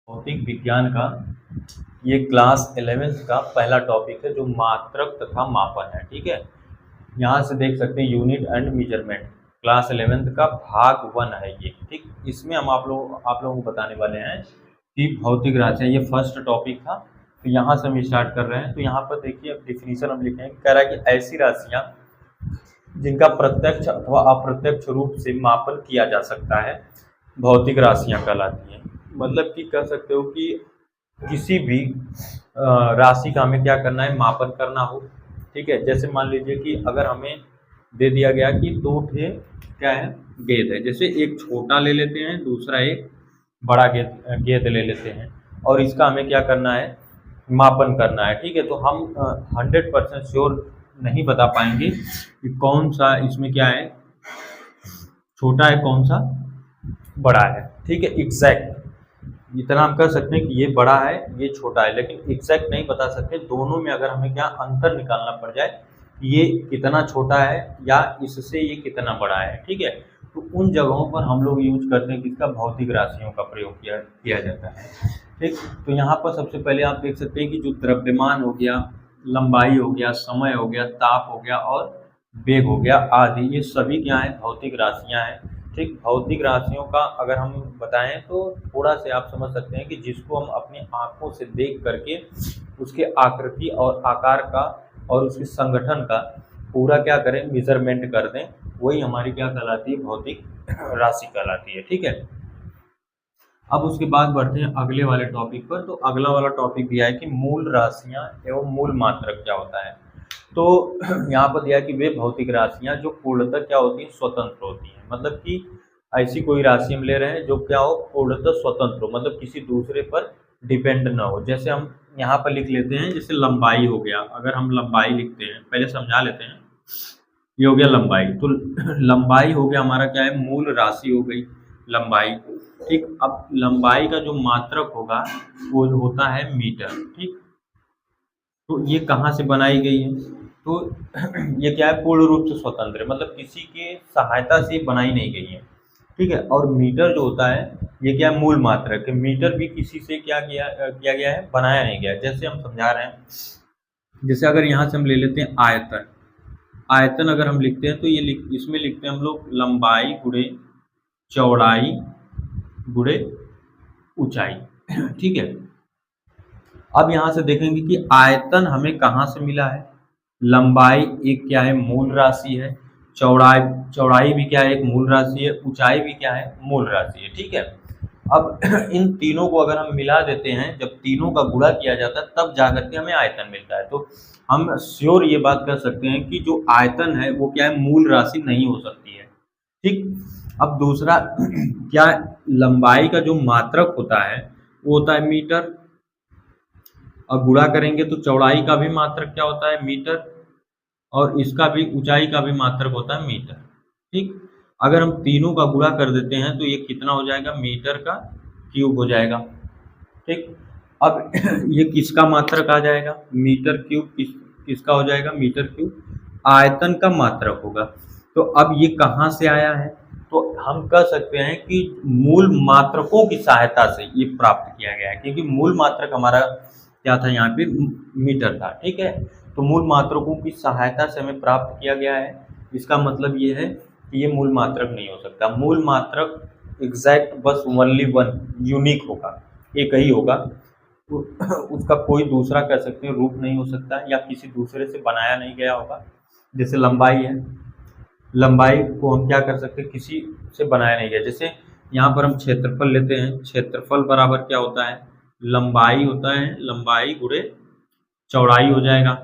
भौतिक विज्ञान का ये क्लास 11th का पहला टॉपिक है जो मात्रक तथा मापन है। ठीक है, यहाँ से देख सकते हैं unit and measurement class 11th का भाग 1 है ये। ठीक, इसमें हम आप लोगों को बताने वाले हैं कि भौतिक राशियाँ, ये फर्स्ट टॉपिक था। तो यहाँ से हम स्टार्ट कर रहे हैं। तो यहाँ पर देखिए अब डिफिनीशन हम लिखेंगे। कह रहा है कि ऐसी राशियाँ जिनका प्रत्यक्ष अथवा अप्रत्यक्ष रूप से मापन किया जा सकता है भौतिक राशियाँ कहलाती हैं। मतलब कि कह सकते हो कि किसी भी राशि का हमें क्या करना है, मापन करना हो। ठीक है, जैसे मान लीजिए कि अगर हमें दे दिया गया कि दो ठे क्या है, गेंद है। जैसे एक छोटा ले लेते हैं, दूसरा एक बड़ा गेंद ले लेते हैं, और इसका हमें क्या करना है, मापन करना है। ठीक है, तो हम 100% श्योर नहीं बता पाएंगे कि कौन सा इसमें क्या है, छोटा है कौन सा बड़ा है। ठीक है, एग्जैक्ट इतना हम कह सकते हैं कि ये बड़ा है ये छोटा है, लेकिन एग्जैक्ट नहीं बता सकते। दोनों में अगर हमें क्या अंतर निकालना पड़ जाए, ये कितना छोटा है या इससे ये कितना बड़ा है। ठीक है, तो उन जगहों पर हम लोग यूज करते हैं किसका, भौतिक राशियों का प्रयोग किया जाता है। ठीक, तो यहाँ पर सबसे पहले आप देख सकते हैं कि जो द्रव्यमान हो गया, लंबाई हो गया, समय हो गया, ताप हो गया और वेग हो गया आदि, ये सभी क्या है, भौतिक राशियाँ हैं। ठीक, भौतिक राशियों का अगर हम बताएं तो थोड़ा से आप समझ सकते हैं कि जिसको हम अपनी आंखों से देख करके उसके आकृति और आकार का और उसके संगठन का पूरा क्या करें, मेजरमेंट कर दें, वही हमारी क्या कहलाती है, भौतिक राशि कहलाती है। ठीक है, अब उसके बाद बढ़ते हैं अगले वाले टॉपिक पर। तो अगला वाला टॉपिक दिया है कि मूल राशियां एवं मूल मात्रक क्या होता है। तो यहाँ पर दिया है कि वे भौतिक राशियां जो पूर्णतः क्या होती हैं, स्वतंत्र होती हैं। मतलब कि ऐसी कोई राशि हम ले रहे हैं जो क्या हो, पूर्णतः स्वतंत्र हो, मतलब किसी दूसरे पर डिपेंड ना हो। जैसे हम यहाँ पर लिख लेते हैं, जैसे लंबाई हो गया। अगर हम लंबाई लिखते हैं, पहले समझा लेते हैं। ये हो गया लंबाई। तो लंबाई हो गया हमारा क्या है, मूल राशि हो गई लंबाई। ठीक, अब लंबाई का जो मात्रक होगा वो होता है मीटर। ठीक, तो ये कहाँ से बनाई गई है, तो ये क्या है, पूर्ण रूप से स्वतंत्र है, मतलब किसी के सहायता से बनाई नहीं गई है। ठीक है, और मीटर जो होता है ये क्या है, मूल मात्रक है। मीटर भी किसी से क्या किया गया है, बनाया नहीं गया। जैसे हम समझा रहे हैं, जैसे अगर यहाँ से हम ले लेते हैं आयतन। आयतन अगर हम लिखते हैं तो ये इसमें लिखते हैं हम लोग लंबाई गुणे चौड़ाई गुणे ऊंचाई। ठीक है, अब यहाँ से देखेंगे कि आयतन हमें कहाँ से मिला है। लंबाई एक क्या है, मूल राशि है। चौड़ाई भी क्या है, एक मूल राशि है। ऊंचाई भी क्या है, मूल राशि है। ठीक है, अब इन तीनों को अगर हम मिला देते हैं, जब तीनों का गुणा किया जाता है तब जाकर के हमें आयतन मिलता है। तो हम श्योर ये बात कर सकते हैं कि जो आयतन है वो क्या है, मूल राशि नहीं हो सकती है। ठीक, अब दूसरा क्या, लंबाई का जो मात्रक होता है वो होता है मीटर, और गुणा करेंगे तो चौड़ाई का भी मात्रक क्या होता है, मीटर, और इसका भी, ऊंचाई का भी मात्रक होता है मीटर। ठीक, अगर हम तीनों का गुणा कर देते हैं तो ये कितना हो जाएगा, मीटर का क्यूब हो जाएगा। ठीक, अब ये किसका मात्रक आ जाएगा, मीटर क्यूब किसका हो जाएगा, मीटर क्यूब आयतन का मात्रक होगा। तो अब ये कहाँ से आया है, तो हम कह सकते हैं कि मूल मात्रकों की सहायता से ये प्राप्त किया गया है, क्योंकि मूल मात्रक हमारा क्या था, यहाँ पे मीटर था। ठीक है, तो मूल मात्रकों की सहायता से हमें प्राप्त किया गया है। इसका मतलब ये है कि ये मूल मात्रक नहीं हो सकता। मूल मात्रक एग्जैक्ट बस ओनली वन यूनिक होगा, एक ही होगा। तो उसका कोई दूसरा कह सकते हैं रूप नहीं हो सकता, या किसी दूसरे से बनाया नहीं गया होगा। जैसे लंबाई है, लंबाई को हम क्या कर सकते हैं, किसी से बनाया नहीं गया। जैसे यहाँ पर हम क्षेत्रफल लेते हैं, क्षेत्रफल बराबर क्या होता है, लंबाई होता है, लंबाई गुणे चौड़ाई हो जाएगा।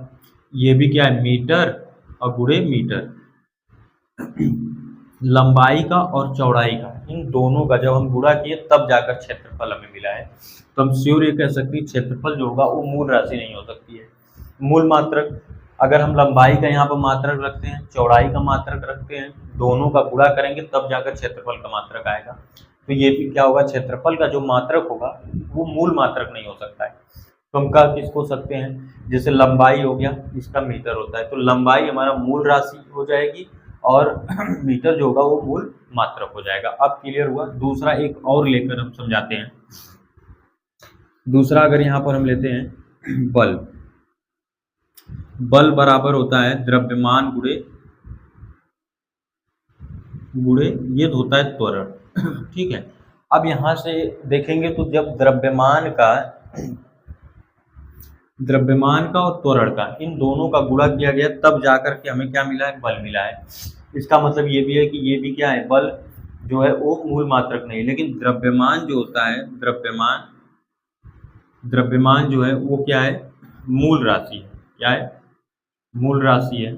ये भी क्या है, मीटर और गुणे मीटर। लंबाई का और चौड़ाई का, इन दोनों का जब हम गुणा किए तब जाकर क्षेत्रफल हमें मिला है। तो हम श्योर ये कह सकते हैं क्षेत्रफल जो होगा वो मूल राशि नहीं हो सकती है। मूल मात्रक, अगर हम लंबाई का यहाँ पर मात्रक रखते हैं, चौड़ाई का मात्रक रखते हैं, दोनों का गुणा करेंगे तब जाकर क्षेत्रफल का मात्रक आएगा। तो ये भी क्या होगा, क्षेत्रफल का जो मात्रक होगा वो मूल मात्रक नहीं हो सकता है। तो हम कह किसको सकते हैं, जैसे लंबाई हो गया, इसका मीटर होता है, तो लंबाई हमारा मूल राशि हो जाएगी और मीटर जो होगा वो मूल मात्रक हो जाएगा। अब क्लियर हुआ। दूसरा एक और लेकर हम समझाते हैं। दूसरा अगर यहाँ पर हम लेते हैं बल, बल बराबर होता है द्रव्यमान गुणे गुणे ये होता है त्वरण। ठीक है, अब यहाँ से देखेंगे तो जब द्रव्यमान का और त्वरण का इन दोनों का गुणा किया गया तब जाकर के हमें क्या मिला है, बल मिला है। इसका मतलब ये भी है कि ये भी क्या है, बल जो है वो मूल मात्रक नहीं, लेकिन द्रव्यमान जो होता है, द्रव्यमान जो है वो क्या है, मूल राशि है। क्या है, मूल राशि है।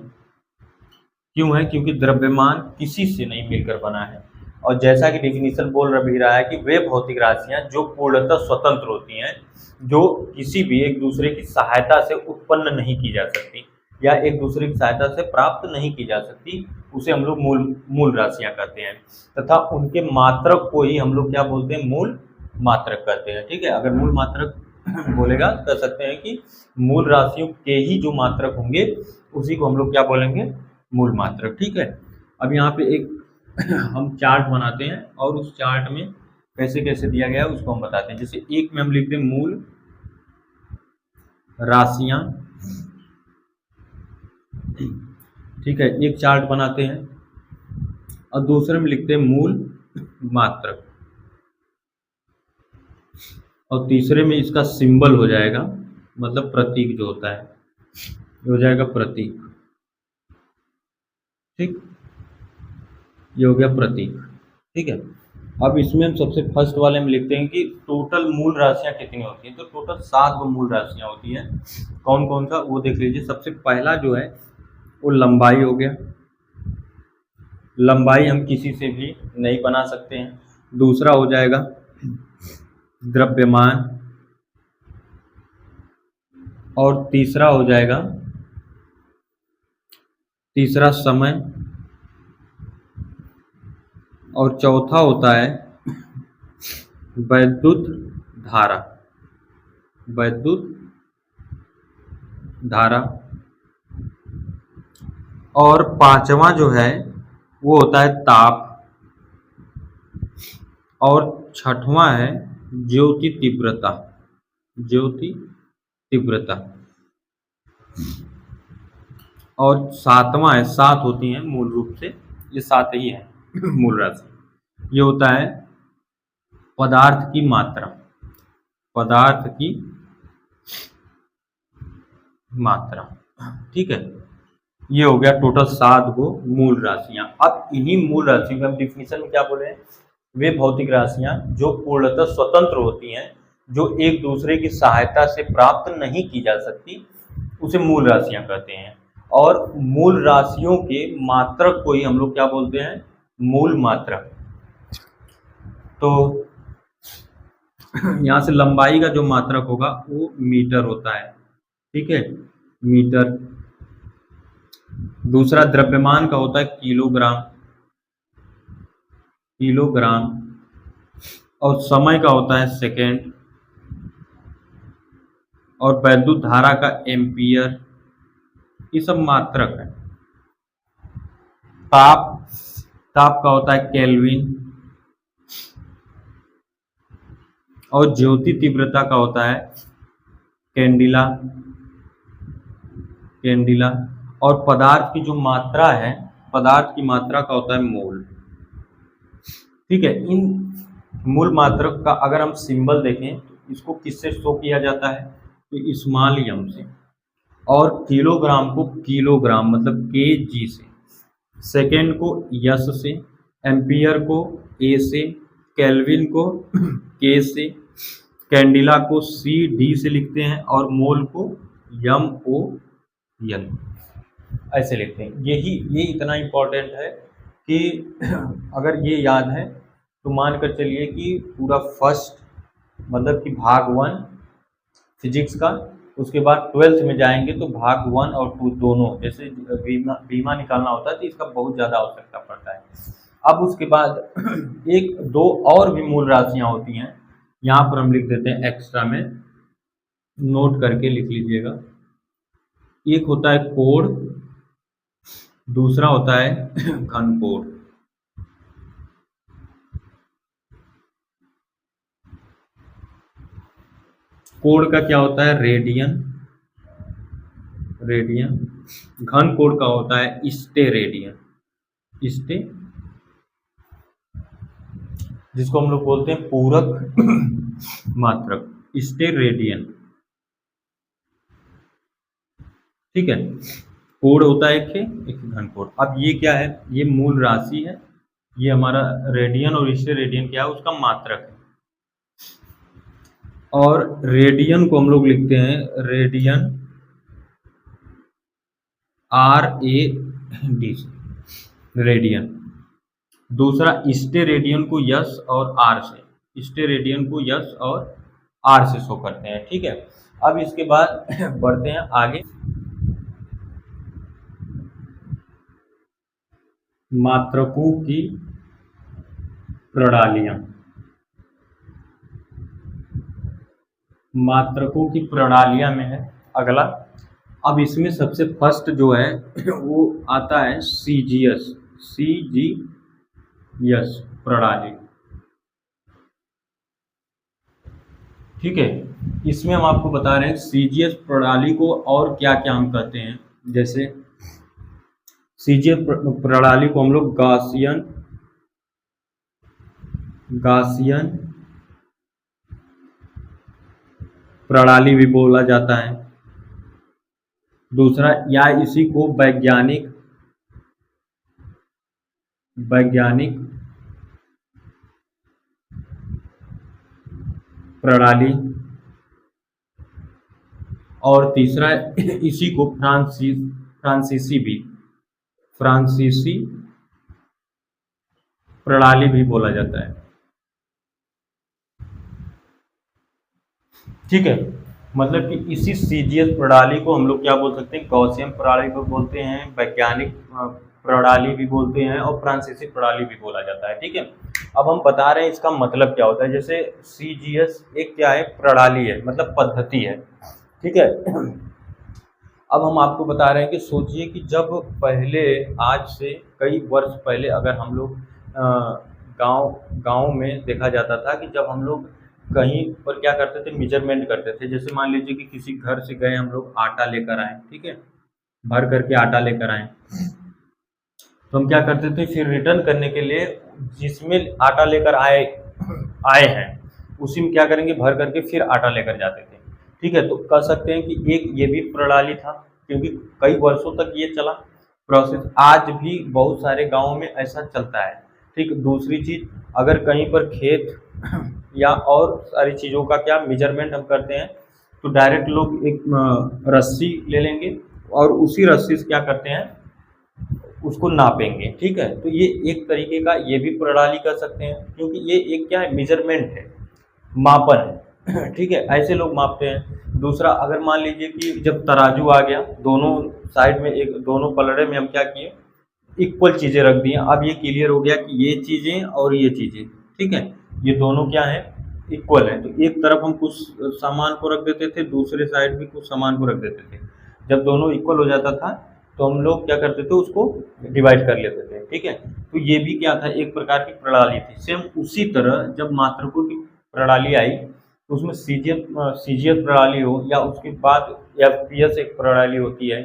क्यों है, क्योंकि द्रव्यमान किसी से नहीं मिलकर बना है, और जैसा कि डेफिनेशन बोल भी रहा है कि वे भौतिक राशियां जो पूर्णतः स्वतंत्र होती हैं, जो किसी भी एक दूसरे की सहायता से उत्पन्न नहीं की जा सकती या एक दूसरे की सहायता से प्राप्त नहीं की जा सकती, उसे हम लोग मूल राशियां कहते हैं, तथा उनके मात्रक को ही हम लोग क्या बोलते हैं, मूल मात्रक कहते हैं। ठीक है, अगर मूल मात्रक बोलेगा कह सकते हैं कि मूल राशियों के ही जो मात्रक होंगे उसी को हम लोग क्या बोलेंगे, मूल मात्रक। ठीक है, अब यहाँ पे एक हम चार्ट बनाते हैं और उस चार्ट में कैसे कैसे दिया गया है उसको हम बताते हैं। जैसे एक में हम लिखते हैं मूल राशियां, ठीक है, एक चार्ट बनाते हैं, और दूसरे में लिखते हैं मूल मात्रक, और तीसरे में इसका सिंबल हो जाएगा, मतलब प्रतीक जो होता है हो जाएगा प्रतीक। ठीक, ये हो गया प्रतीक। ठीक है, अब इसमें हम सबसे फर्स्ट वाले में लिखते हैं कि टोटल मूल राशियां कितनी होती हैं। तो टोटल 7 मूल राशियां होती हैं। कौन कौन सा वो देख लीजिए। सबसे पहला जो है वो लंबाई हो गया, लंबाई हम किसी से भी नहीं बना सकते हैं। दूसरा हो जाएगा द्रव्यमान, और तीसरा हो जाएगा समय, और चौथा होता है वैद्युत धारा, वैद्युत धारा, और पांचवा जो है वो होता है ताप, और छठवां है ज्योति तीव्रता, ज्योति तीव्रता, और सातवां है, 7 होती हैं मूल रूप से, ये 7 ही है मूल राशि। ये होता है पदार्थ की मात्रा, पदार्थ की मात्रा। ठीक है, ये हो गया टोटल 7 गो मूल राशियां। अब इन्हीं मूल राशियों का हम डिफिनीशन में क्या बोले हैं, वे भौतिक राशियां जो पूर्णतः स्वतंत्र होती हैं, जो एक दूसरे की सहायता से प्राप्त नहीं की जा सकती, उसे मूल राशियां कहते हैं। और मूल राशियों के मात्रक को ही हम लोग क्या बोलते हैं, मूल मात्रक। तो यहाँ से लंबाई का जो मात्रक होगा वो मीटर होता है। ठीक है, मीटर। दूसरा द्रव्यमान का होता है किलोग्राम, किलोग्राम, और समय का होता है सेकेंड, और वैद्युत धारा का एम्पियर। ये सब मात्रक है। ताप, ताप का होता है केल्विन, और ज्योति तीव्रता का होता है कैंडिला, कैंडिला, और पदार्थ की जो मात्रा है, पदार्थ की मात्रा का होता है मोल। ठीक है, इन मूल मात्रक का अगर हम सिंबल देखें तो इसको किससे शो किया जाता है, तो स्मॉल एम से, और किलोग्राम को किलोग्राम मतलब केजी से, सेकेंड को यस से, एम्पियर को ए से, केल्विन को के से, कैंडिला को सी डी से लिखते हैं, और मोल को एम ओ एन ऐसे लिखते हैं। ये इतना इम्पोर्टेंट है कि अगर ये याद है तो मान कर चलिए कि पूरा फर्स्ट मतलब कि भाग 1 फिजिक्स का, उसके बाद 12th में जाएंगे तो भाग 1 और 2 दोनों, जैसे बीमा निकालना होता है तो इसका बहुत ज़्यादा आवश्यकता पड़ता है। अब उसके बाद एक दो और भी मूल राशियां होती हैं, यहाँ पर हम लिख देते हैं एक्स्ट्रा में, नोट करके लिख लीजिएगा। एक होता है कोण, दूसरा होता है घनकोण। कोण का क्या होता है? रेडियन। रेडियन। घन कोण का होता है स्टेरेडियन। स्टे, जिसको हम लोग बोलते हैं पूरक मात्रक, स्टेरेडियन। ठीक है, कोण होता है एक घन कोण। अब ये क्या है? ये मूल राशि है, ये हमारा रेडियन, और स्टेरेडियन क्या है? उसका मात्रक है। और रेडियन को हम लोग लिखते हैं रेडियन, RAD से, रेडियन। दूसरा स्टेरेडियन को यस और आर से, स्टेरेडियन को यस और आर से शो करते हैं। ठीक है, अब इसके बाद बढ़ते हैं आगे। मात्रकों की प्रणालियां। मात्रकों की प्रणालियां में है अगला। अब इसमें सबसे फर्स्ट जो है वो आता है सीजीएस, CGS प्रणाली। ठीक है, इसमें हम आपको बता रहे हैं सीजीएस प्रणाली को और क्या क्या हम कहते हैं। जैसे सीजीएस प्रणाली को हम लोग गासियन प्रणाली भी बोला जाता है। दूसरा, या इसी को वैज्ञानिक प्रणाली, और तीसरा इसी को फ्रांसीसी प्रणाली भी बोला जाता है। ठीक है, मतलब कि इसी सीजीएस प्रणाली को हम लोग क्या बोल सकते हैं? गॉसियन प्रणाली भी बोलते हैं, वैज्ञानिक प्रणाली भी बोलते हैं, और फ्रांसीसी प्रणाली भी बोला जाता है। ठीक है, अब हम बता रहे हैं इसका मतलब क्या होता है। जैसे सीजीएस एक क्या है? प्रणाली है, मतलब पद्धति है। ठीक है, अब हम आपको बता रहे हैं कि सोचिए कि जब पहले, आज से कई वर्ष पहले, अगर हम लोग गांव में देखा जाता था कि जब हम लोग कहीं पर क्या करते थे? मेजरमेंट करते थे। जैसे मान लीजिए कि किसी घर से गए हम लोग, आटा लेकर आए, ठीक है, भर करके आटा लेकर आए, तो हम क्या करते थे? फिर रिटर्न करने के लिए जिसमें आटा लेकर आए हैं उसी में क्या करेंगे? भर करके फिर आटा लेकर जाते थे। ठीक है, तो कह सकते हैं कि एक ये भी प्रणाली था, क्योंकि कई वर्षों तक ये चला प्रोसेस। आज भी बहुत सारे गाँव में ऐसा चलता है। ठीक, दूसरी चीज, अगर कहीं पर खेत या और सारी चीज़ों का क्या मेजरमेंट हम करते हैं, तो डायरेक्ट लोग एक रस्सी ले लेंगे और उसी रस्सी से क्या करते हैं? उसको नापेंगे। ठीक है, तो ये एक तरीके का ये भी प्रणाली कर सकते हैं, क्योंकि ये एक क्या है? मेजरमेंट है, मापन है। ठीक है, ऐसे लोग मापते हैं। दूसरा, अगर मान लीजिए कि जब तराजू आ गया, दोनों साइड में, एक दोनों पलड़े में हम क्या किए? इक्वल चीज़ें रख दी। अब ये क्लियर हो गया कि ये चीज़ें और ये चीज़ें, ठीक है, ये दोनों क्या है? इक्वल है। तो एक तरफ हम कुछ सामान को रख देते थे, दूसरे साइड भी कुछ सामान को रख देते थे। जब दोनों इक्वल हो जाता था तो हम लोग क्या करते थे? उसको डिवाइड कर लेते थे। ठीक है, तो ये भी क्या था? एक प्रकार की प्रणाली थी। सेम उसी तरह जब मात्रकों की प्रणाली आई, उसमें सीजीएस प्रणाली हो, या उसके बाद एफपीएस एक प्रणाली होती है,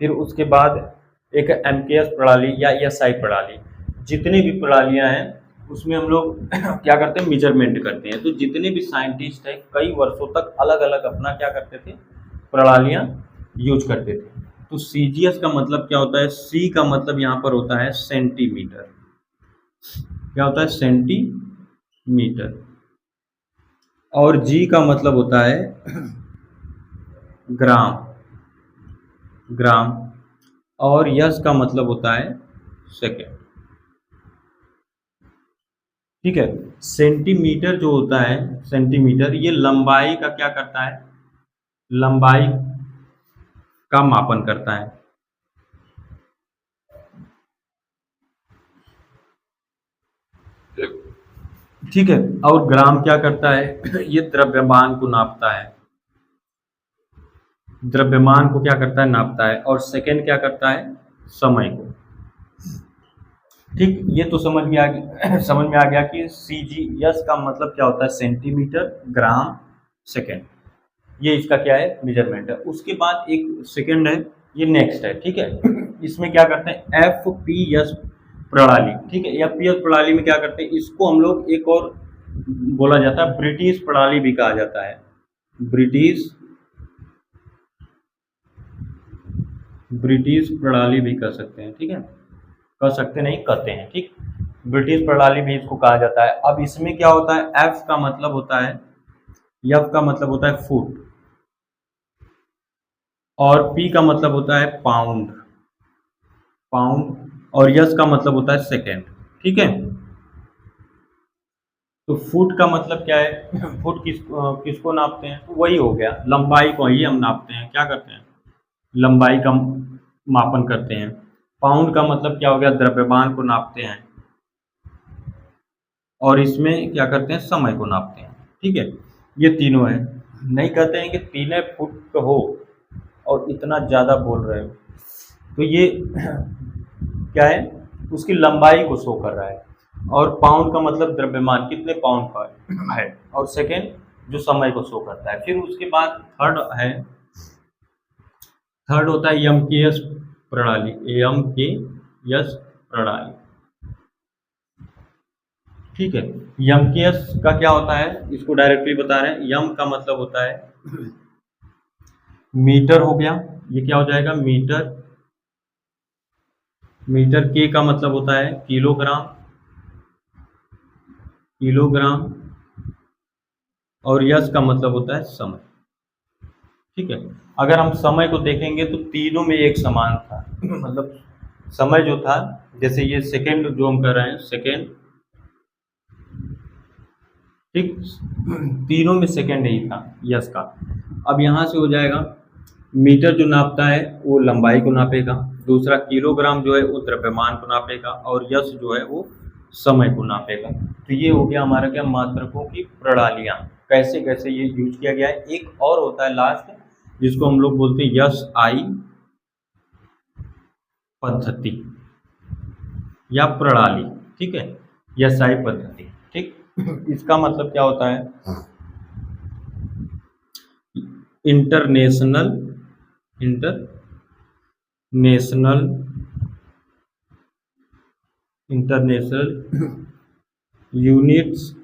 फिर उसके बाद एक एमकेएस प्रणाली या एसआई प्रणाली, जितनी भी प्रणालियां हैं उसमें हम लोग क्या करते हैं? मेजरमेंट करते हैं। तो जितने भी साइंटिस्ट हैं कई वर्षों तक अलग अलग अपना क्या करते थे? प्रणालियां यूज करते थे। तो सीजीएस का मतलब क्या होता है? सी का मतलब यहाँ पर होता है सेंटीमीटर। क्या होता है? सेंटीमीटर। और जी का मतलब होता है ग्राम। और यस का मतलब होता है सेकेंड। ठीक है, सेंटीमीटर जो होता है, सेंटीमीटर, ये लंबाई का क्या करता है? लंबाई का मापन करता है। ठीक है, और ग्राम क्या करता है? ये द्रव्यमान को नापता है। द्रव्यमान को क्या करता है? नापता है। और सेकेंड क्या करता है? समय को। ठीक, ये तो समझ में आ गया कि सीजीएस का मतलब क्या होता है? सेंटीमीटर, ग्राम, सेकेंड। ये इसका क्या है, मेजरमेंट है। उसके बाद एक सेकंड है, ये नेक्स्ट है, ठीक है। इसमें क्या करते हैं, FPS प्रणाली, ठीक है। FPS प्रणाली में क्या करते हैं, इसको हम लोग एक और बोला जाता है ब्रिटिश प्रणाली भी कहा जाता है। ब्रिटिश प्रणाली भी कह सकते हैं, ठीक है। कह सकते नहीं, कहते हैं, ठीक। ब्रिटिश प्रणाली भी इसको कहा जाता है। अब इसमें क्या होता है, एफ का मतलब होता है, एफ का मतलब होता है फुट, और पी का मतलब होता है पाउंड, और यस का मतलब होता है सेकेंड, ठीक है। तो फुट का मतलब क्या है, फुट किसको नापते हैं, तो वही हो गया, लंबाई को ही हम नापते हैं, क्या करते हैं, लंबाई का मापन करते हैं। पाउंड का मतलब क्या हो गया, द्रव्यमान को नापते हैं, और इसमें क्या करते हैं, समय को नापते हैं, ठीक है। ये तीनों है। नहीं कहते हैं कि 3 फुट हो और इतना ज़्यादा बोल रहे हो, तो ये क्या है, उसकी लंबाई को शो कर रहा है। और पाउंड का मतलब द्रव्यमान, कितने पाउंड का है, और सेकेंड जो समय को शो करता है। फिर उसके बाद थर्ड होता है एमकेएस प्रणाली, एमकेएस प्रणाली, ठीक है। एमकेएस का क्या होता है, इसको डायरेक्टली बता रहे हैं। यम का मतलब होता है मीटर हो गया, ये क्या हो जाएगा, मीटर। के का मतलब होता है किलोग्राम, और यस का मतलब होता है समय, ठीक है। अगर हम समय को देखेंगे तो तीनों में एक समान था, मतलब समय जो था, जैसे ये सेकेंड जो हम कर रहे हैं, सेकेंड, ठीक, तीनों में सेकेंड ही था यस का। अब यहाँ से हो जाएगा, मीटर जो नापता है वो लंबाई को नापेगा, दूसरा किलोग्राम जो है वो द्रव्यमान को नापेगा, और यस जो है वो समय को नापेगा। तो ये हो गया हमारा क्या, मात्रकों की प्रणालियाँ, कैसे कैसे ये यूज किया गया है। एक और होता है लास्ट, जिसको हम लोग बोलते हैं SI पद्धति या प्रणाली, ठीक है, SI पद्धति, ठीक। इसका मतलब क्या होता है, international units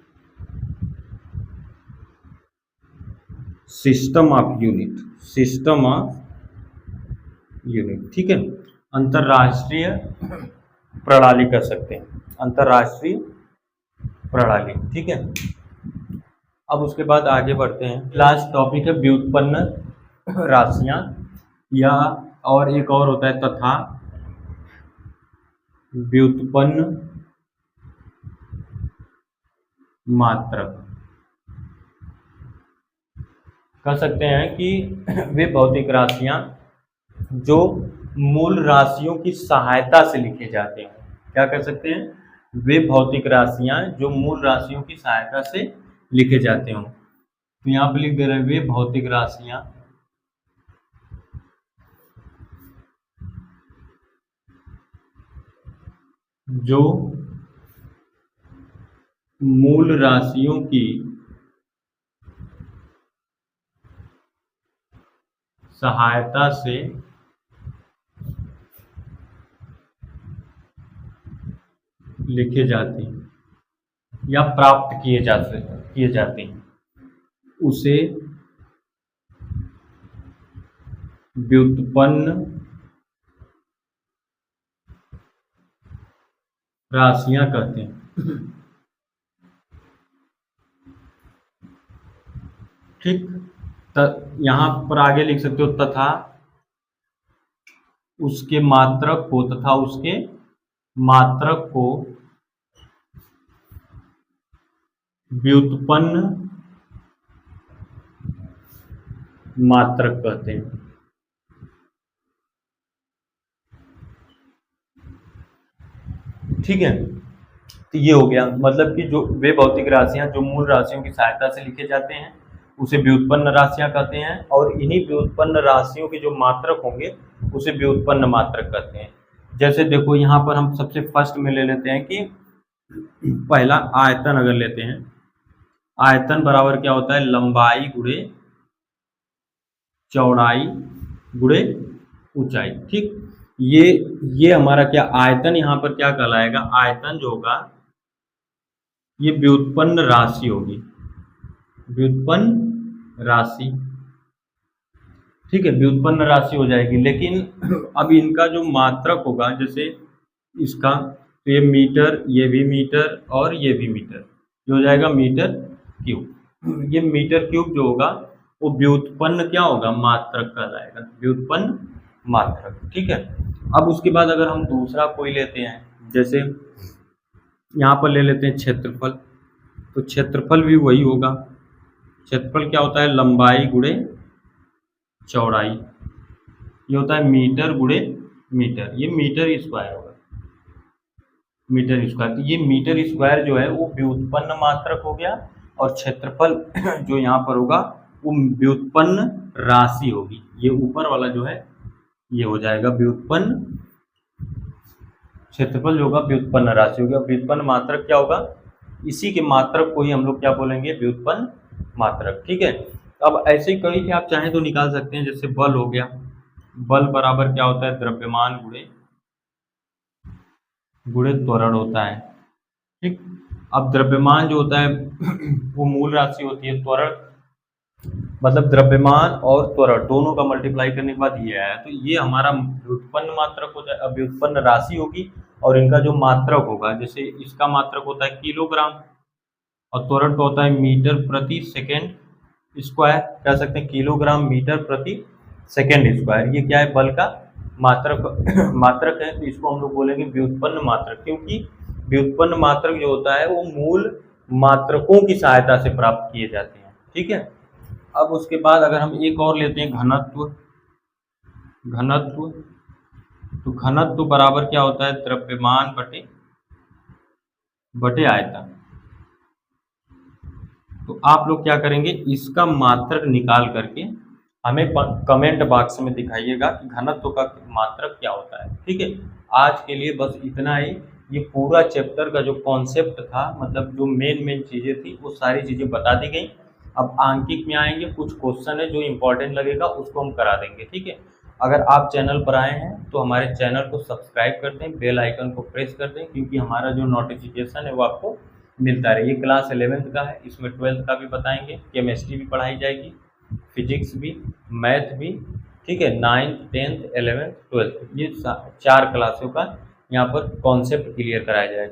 system of unit, ठीक है। अंतरराष्ट्रीय प्रणाली कर सकते हैं, अंतरराष्ट्रीय प्रणाली, ठीक है। अब उसके बाद आगे बढ़ते हैं। लास्ट टॉपिक है व्युत्पन्न राशियां, या और एक और होता है तथा व्युत्पन्न मात्रक। कह सकते हैं कि वे भौतिक राशियां जो मूल राशियों की सहायता से लिखे जाते हैं। क्या कह सकते हैं, वे भौतिक राशियां जो मूल राशियों की सहायता से लिखे जाते हों। तो यहाँ पे लिख दे रहे हैं, वे भौतिक राशियां जो मूल राशियों की सहायता से लिखे जाते हैं या प्राप्त किए जाते हैं, उसे व्युत्पन्न राशियां कहते हैं, ठीक। यहाँ पर आगे लिख सकते हो, तथा उसके मात्रक को व्युत्पन्न मात्रक कहते हैं, ठीक है। तो ये हो गया, मतलब कि जो वे भौतिक राशियां जो मूल राशियों की सहायता से लिखे जाते हैं उसे व्युत्पन्न राशियां कहते हैं, और इन्हीं व्युत्पन्न राशियों के जो मात्रक होंगे उसे व्युत्पन्न मात्रक कहते हैं। जैसे देखो यहाँ पर हम सबसे फर्स्ट में ले लेते हैं कि पहला आयतन अगर लेते हैं, आयतन बराबर क्या होता है, लंबाई गुणे चौड़ाई गुणे ऊंचाई। ठीक, ये हमारा क्या आयतन यहाँ पर क्या कहलाएगा, आयतन जो होगा ये व्युत्पन्न राशि होगी, व्युत्पन्न राशि। ठीक है, व्युत्पन्न राशि हो जाएगी। लेकिन अब इनका जो मात्रक होगा, जैसे इसका तो ये मीटर, ये भी मीटर और ये भी मीटर, ये हो जाएगा मीटर क्यूब। ये मीटर क्यूब जो होगा वो व्युत्पन्न क्या होगा, मात्रक कहलाएगा, व्युत्पन्न मात्रक। ठीक है, अब उसके बाद अगर हम दूसरा कोई लेते हैं, जैसे यहाँ पर ले लेते हैं क्षेत्रफल, तो क्षेत्रफल भी वही होगा। क्षेत्रफल क्या होता है, लंबाई गुणे चौड़ाई, ये होता है मीटर गुणे मीटर, ये मीटर स्क्वायर होगा, मीटर स्क्वायर। तो ये मीटर स्क्वायर जो है वो व्युत्पन्न मात्रक हो गया, और क्षेत्रफल जो यहाँ पर होगा वो व्युत्पन्न राशि होगी। ये ऊपर वाला जो है ये हो जाएगा व्युत्पन्न, क्षेत्रफल जो होगा व्युत्पन्न राशि होगी। व्युत्पन्न मात्रक क्या होगा, इसी के मात्रक को ही हम लोग क्या बोलेंगे, व्युत्पन्न मात्रक। ठीक है, अब ऐसे ही कई थे, आप चाहें तो निकाल सकते हैं। जैसे बल हो गया, बल बराबर क्या होता है, द्रव्यमान गुणे त्वरण होता है। ठीक, अब द्रव्यमान जो होता है वो मूल राशि होती है, त्वरण मतलब द्रव्यमान और त्वरण दोनों का मल्टीप्लाई करने के बाद ये आया, तो ये हमारा व्युत्पन्न मात्रक हो जाए, व्युत्पन्न राशि होगी। और इनका जो मात्रक होगा, जैसे इसका मात्रक होता है किलोग्राम, और त्वरण का होता है मीटर प्रति सेकेंड स्क्वायर, कह सकते हैं किलोग्राम मीटर प्रति सेकेंड स्क्वायर। ये क्या है, बल का मात्रक मात्रक है, तो इसको हम लोग बोलेंगे व्युत्पन्न मात्रक, क्योंकि व्युत्पन्न मात्रक जो होता है वो मूल मात्रकों की सहायता से प्राप्त किए जाते हैं। ठीक है, अब उसके बाद अगर हम एक और लेते हैं घनत्व, घनत्व तो घनत्व बराबर क्या होता है, द्रव्यमान बटे आयतन। तो आप लोग क्या करेंगे, इसका मात्रक निकाल करके हमें कमेंट बॉक्स में दिखाइएगा कि घनत्व का मात्रक क्या होता है। ठीक है, आज के लिए बस इतना ही। ये पूरा चैप्टर का जो कॉन्सेप्ट था, मतलब जो मेन चीज़ें थी वो सारी चीज़ें बता दी गई। अब आंकिक में आएंगे, कुछ क्वेश्चन है जो इम्पोर्टेंट लगेगा उसको हम करा देंगे। ठीक है, अगर आप चैनल पर आए हैं तो हमारे चैनल को सब्सक्राइब कर दें, बेल आइकन को प्रेस कर दें, क्योंकि हमारा जो नोटिफिकेशन है वो आपको मिलता रहे। ये क्लास 11th का है, इसमें 12th का भी बताएंगे, केमिस्ट्री भी पढ़ाई जाएगी, फिजिक्स भी, मैथ भी। ठीक है, 9th 10th 11th 12th ये 4 क्लासों का यहाँ पर कॉन्सेप्ट क्लियर कराया जाएगा।